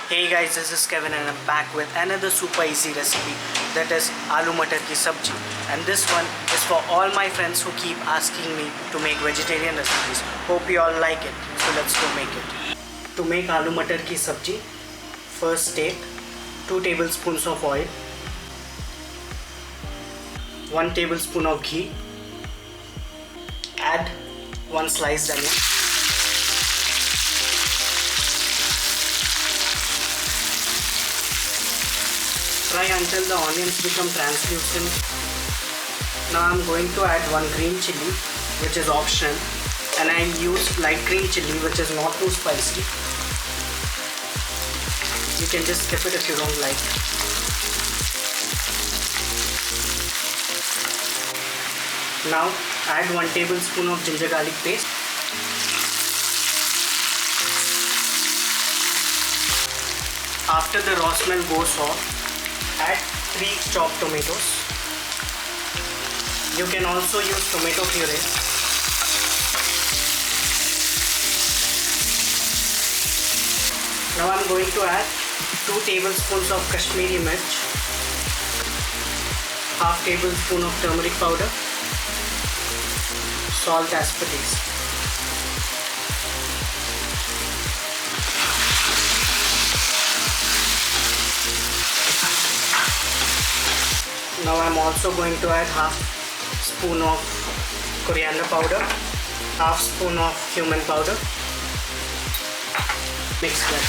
Hey guys, this is Kevin and I'm back with another super easy recipe, that is Aloo Matar ki Sabji. And this one is for all my friends who keep asking me to make vegetarian recipes. Hope you all like it. So let's go make it. To make Aloo Matar ki Sabji, first take 2 tablespoons of oil, 1 tablespoon of ghee, add 1 sliced onion, fry until the onions become translucent. Now I'm going to add 1 green chilli, which is optional, and I use light green chilli, which is not too spicy. You can just skip it if you don't like. Now add 1 tablespoon of ginger garlic paste. After the raw smell goes off, add 3 chopped tomatoes. You can also use tomato puree. Now I'm going to add 2 tablespoons of kashmiri mirch, half tablespoon of turmeric powder, salt as per taste. Now I'm also going to add half spoon of coriander powder, half spoon of cumin powder. Mix well.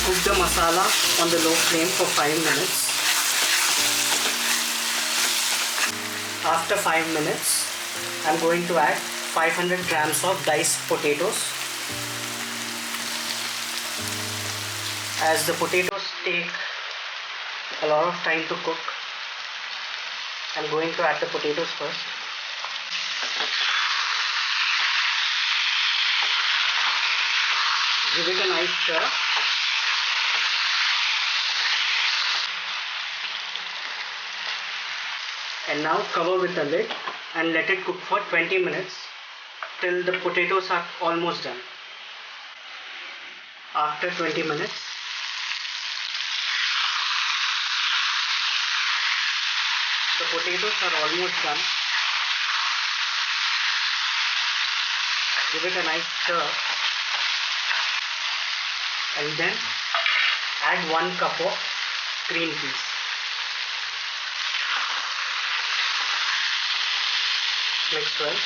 Cook the masala on the low flame for 5 minutes. After 5 minutes, I'm going to add 500 grams of diced potatoes. As the potatoes take a lot of time to cook, I'm going to add the potatoes first. Give it a nice stir. And now cover with a lid and let it cook for 20 minutes till the potatoes are almost done. After 20 minutes, the potatoes are almost done. Give it a nice stir and then add 1 cup of green peas. Mix well.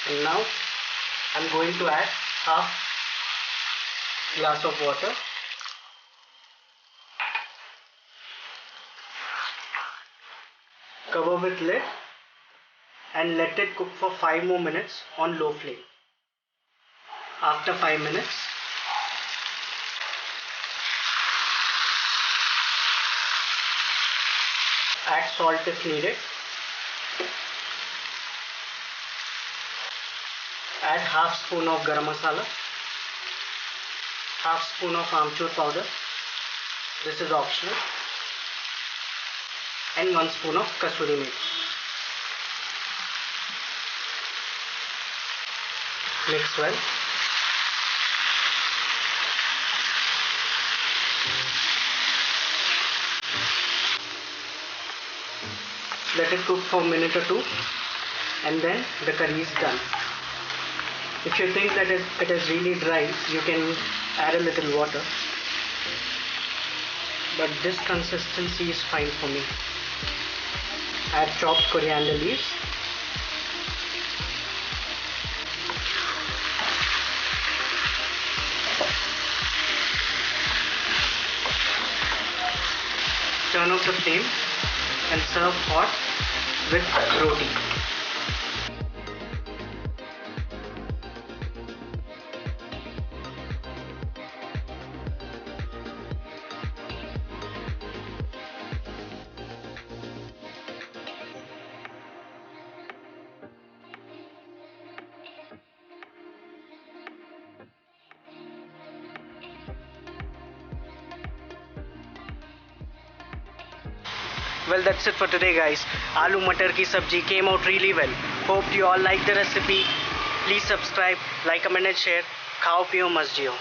And now I'm going to add half glass of water. Cover with lid and let it cook for 5 more minutes on low flame. After 5 minutes, add salt if needed. Add half spoon of garam masala, half spoon of amchur powder, this is optional, and 1 spoon of kasuri methi. Mix well. Let it cook for a minute or 2 and then the curry is done. If you think that it is really dry, you can add a little water, but this consistency is fine for me. Add chopped coriander leaves. Turn off the flame and serve hot with roti. Well, that's it for today, guys. Aloo Matar ki sabji came out really well. Hope you all like the recipe. Please subscribe, like, comment and share. Khao piyo mas jiyo.